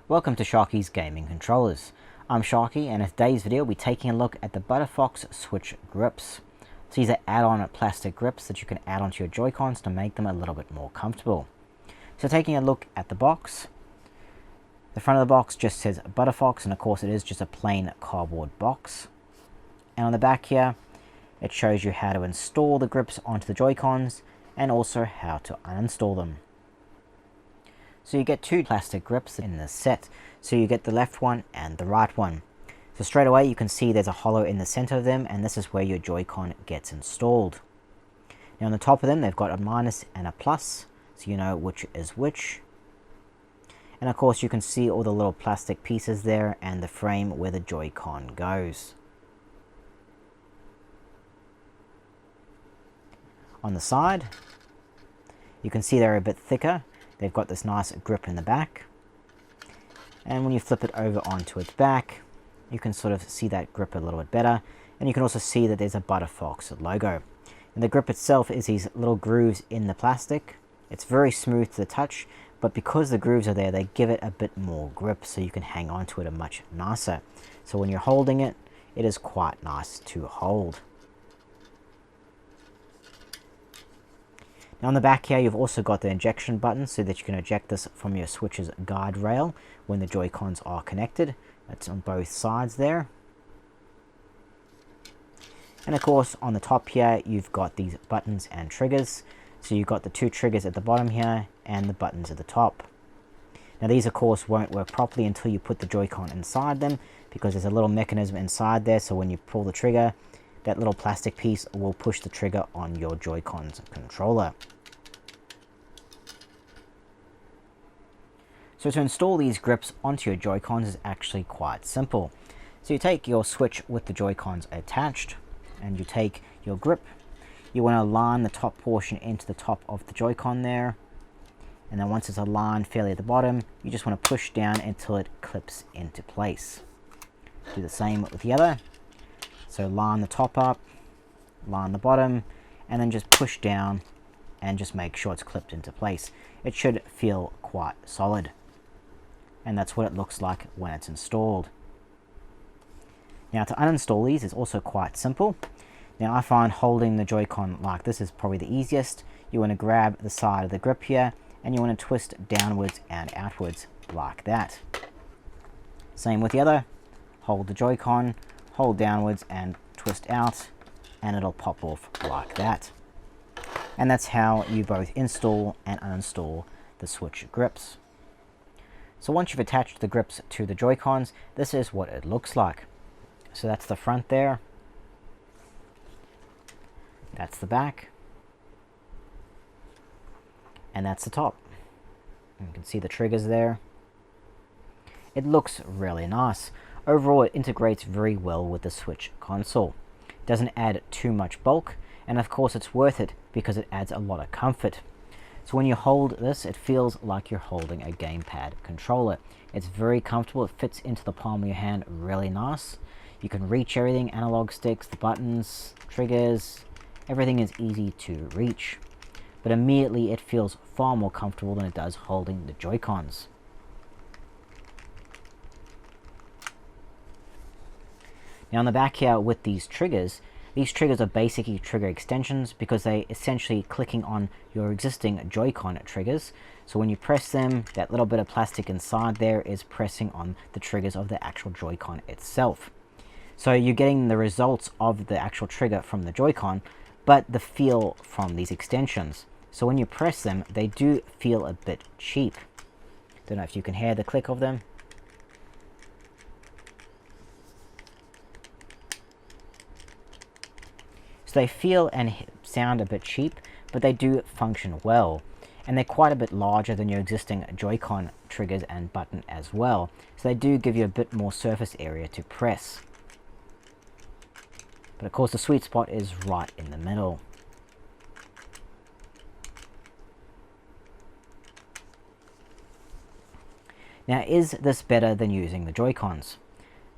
Welcome to Sharkie's Gaming Controllers. I'm Sharkie, and in today's video we'll be taking a look at the ButterFox Switch Grips. So these are add-on plastic grips that you can add onto your Joy-Cons to make them a little bit more comfortable. So taking a look at the box, the front of the box just says ButterFox, and of course it is just a plain cardboard box. And on the back here, it shows you how to install the grips onto the Joy-Cons and also how to uninstall them. So you get two plastic grips in this set. So you get the left one and the right one. So straight away you can see there's a hollow in the center of them, and this is where your Joy-Con gets installed. Now on the top of them they've got a minus and a plus, so you know which is which. And of course you can see all the little plastic pieces there and the frame where the Joy-Con goes. On the side, you can see they're a bit thicker. They've got this nice grip in the back, and when you flip it over onto its back, you can sort of see that grip a little bit better, and you can also see that there's a ButterFox logo. And the grip itself is these little grooves in the plastic. It's very smooth to the touch, but because the grooves are there, they give it a bit more grip, so you can hang on to it a much nicer. So when you're holding it, it is quite nice to hold. Now on the back here you've also got the injection button so that you can eject this from your Switch's guide rail when the Joy-Cons are connected. That's on both sides there. And of course on the top here you've got these buttons and triggers. So you've got the two triggers at the bottom here and the buttons at the top. Now these of course won't work properly until you put the Joy-Con inside them, because there's a little mechanism inside there, so when you pull the trigger, that little plastic piece will push the trigger on your Joy-Con's controller. So to install these grips onto your Joy-Cons is actually quite simple. So you take your Switch with the Joy-Cons attached, and you take your grip. You want to align the top portion into the top of the Joy-Con there, and then once it's aligned fairly at the bottom, you just want to push down until it clips into place. Do the same with the other. So line the top up, line the bottom, and then just push down and just make sure it's clipped into place. It should feel quite solid. And that's what it looks like when it's installed. Now to uninstall these is also quite simple. Now I find holding the Joy-Con like this is probably the easiest. You want to grab the side of the grip here, and you want to twist downwards and outwards like that. Same with the other. Hold the Joy-Con, hold downwards and twist out, and it'll pop off like that. And that's how you both install and uninstall the Switch grips. So once you've attached the grips to the Joy-Cons, this is what it looks like. So that's the front there, that's the back, and that's the top. And you can see the triggers there. It looks really nice. Overall, it integrates very well with the Switch console. It doesn't add too much bulk, and of course it's worth it because it adds a lot of comfort. So when you hold this, it feels like you're holding a gamepad controller. It's very comfortable, it fits into the palm of your hand really nice. You can reach everything, analog sticks, the buttons, triggers, everything is easy to reach. But immediately it feels far more comfortable than it does holding the Joy-Cons. Now on the back here with these triggers are basically trigger extensions because they essentially clicking on your existing Joy-Con triggers. So when you press them, that little bit of plastic inside there is pressing on the triggers of the actual Joy-Con itself. So you're getting the results of the actual trigger from the Joy-Con, but the feel from these extensions. So when you press them, they do feel a bit cheap. Don't know if you can hear the click of them. So they feel and sound a bit cheap, but they do function well. And they're quite a bit larger than your existing Joy-Con triggers and button as well. So they do give you a bit more surface area to press. But of course the sweet spot is right in the middle. Now is this better than using the Joy-Cons?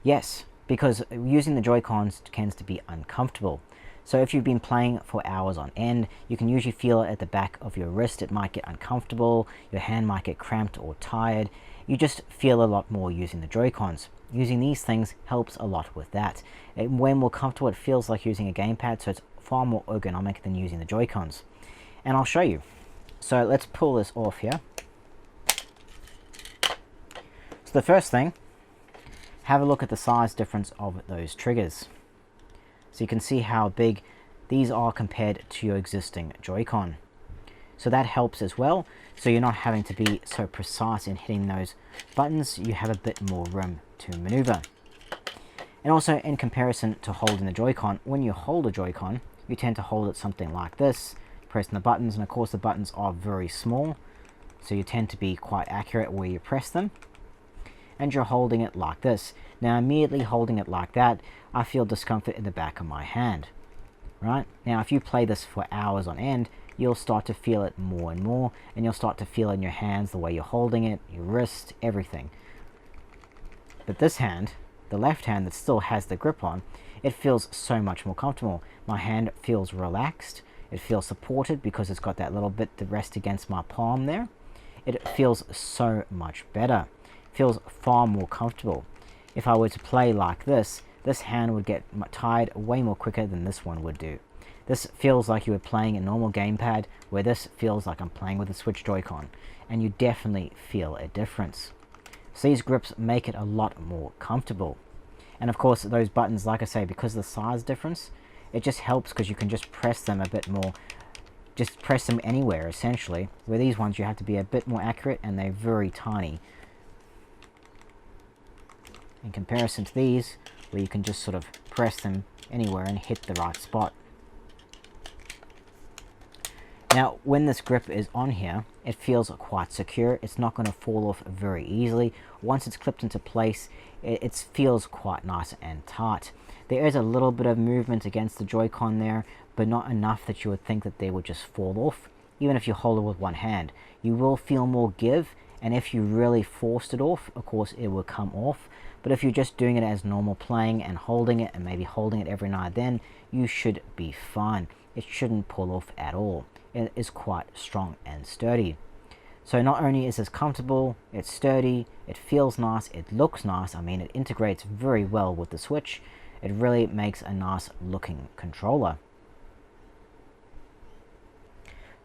Yes, because using the Joy-Cons tends to be uncomfortable. So if you've been playing for hours on end, you can usually feel it at the back of your wrist. It might get uncomfortable, your hand might get cramped or tired. You just feel a lot more using the Joy-Cons. Using these things helps a lot with that. When more comfortable, it feels like using a gamepad, so it's far more ergonomic than using the Joy-Cons. And I'll show you. So let's pull this off here. So the first thing, have a look at the size difference of those triggers. So you can see how big these are compared to your existing Joy-Con. So that helps as well. So you're not having to be so precise in hitting those buttons. You have a bit more room to maneuver. And also in comparison to holding the Joy-Con, when you hold a Joy-Con, you tend to hold it something like this, pressing the buttons, and of course the buttons are very small. So you tend to be quite accurate where you press them. And you're holding it like this. Now immediately holding it like that, I feel discomfort in the back of my hand. Right? Now if you play this for hours on end, you'll start to feel it more and more, and you'll start to feel it in your hands, the way you're holding it, your wrist, everything. But this hand, the left hand that still has the grip on, it feels so much more comfortable. My hand feels relaxed, it feels supported because it's got that little bit to rest against my palm there. It feels so much better. Feels far more comfortable. If I were to play like this hand would get tired way more quicker than this one would do. This feels like you were playing a normal gamepad, where this feels like I'm playing with a Switch Joy-Con, and you definitely feel a difference. So these grips make it a lot more comfortable. And of course those buttons, like I say, because of the size difference, it just helps because you can just press them a bit more, just press them anywhere essentially, where these ones you have to be a bit more accurate and they're very tiny. In comparison to these, where you can just sort of press them anywhere and hit the right spot. Now, when this grip is on here, it feels quite secure. It's not going to fall off very easily. Once it's clipped into place, it feels quite nice and tight. There is a little bit of movement against the Joy-Con there, but not enough that you would think that they would just fall off. Even if you hold it with one hand, you will feel more give, and if you really forced it off, of course it will come off. But if you're just doing it as normal playing and holding it, and maybe holding it every now and then, you should be fine. It shouldn't pull off at all. It is quite strong and sturdy. So not only is this comfortable, it's sturdy, it feels nice, it looks nice. I mean, it integrates very well with the Switch. It really makes a nice looking controller.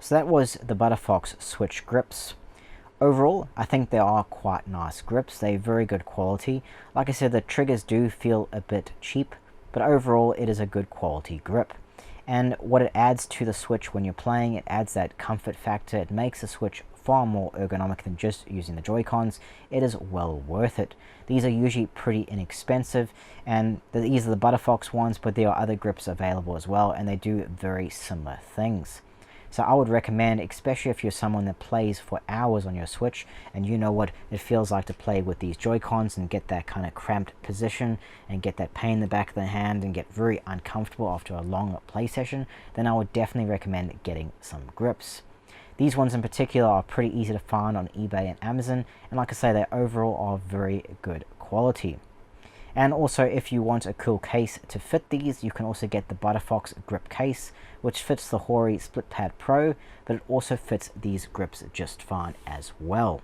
So that was the ButterFox Switch grips. Overall, I think they are quite nice grips. They're very good quality. Like I said, the triggers do feel a bit cheap, but overall it is a good quality grip. And what it adds to the Switch when you're playing, it adds that comfort factor. It makes the Switch far more ergonomic than just using the Joy-Cons. It is well worth it. These are usually pretty inexpensive, and these are the ButterFox ones, but there are other grips available as well, and they do very similar things. So I would recommend, especially if you're someone that plays for hours on your Switch and you know what it feels like to play with these Joy-Cons and get that kind of cramped position and get that pain in the back of the hand and get very uncomfortable after a long play session, then I would definitely recommend getting some grips. These ones in particular are pretty easy to find on eBay and Amazon, and like I say, they overall are very good quality. And also, if you want a cool case to fit these, you can also get the ButterFox grip case, which fits the Hori Split Pad Pro, but it also fits these grips just fine as well.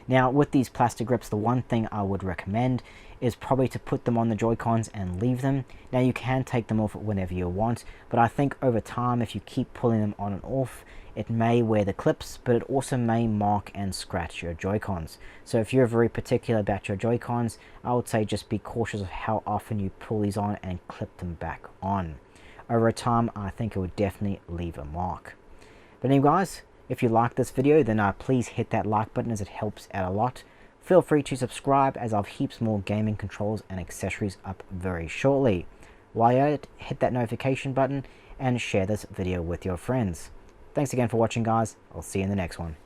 Now, with these plastic grips, the one thing I would recommend is probably to put them on the Joy-Cons and leave them. Now, you can take them off whenever you want, but I think over time, if you keep pulling them on and off, it may wear the clips, but it also may mark and scratch your Joy-Cons. So if you're very particular about your Joy-Cons, I would say just be cautious of how often you pull these on and clip them back on. Over time, I think it would definitely leave a mark. But anyway guys, if you like this video, then please hit that like button as it helps out a lot. Feel free to subscribe, as I'll have heaps more gaming controls and accessories up very shortly. While you're at it, hit that notification button and share this video with your friends. Thanks again for watching guys, I'll see you in the next one.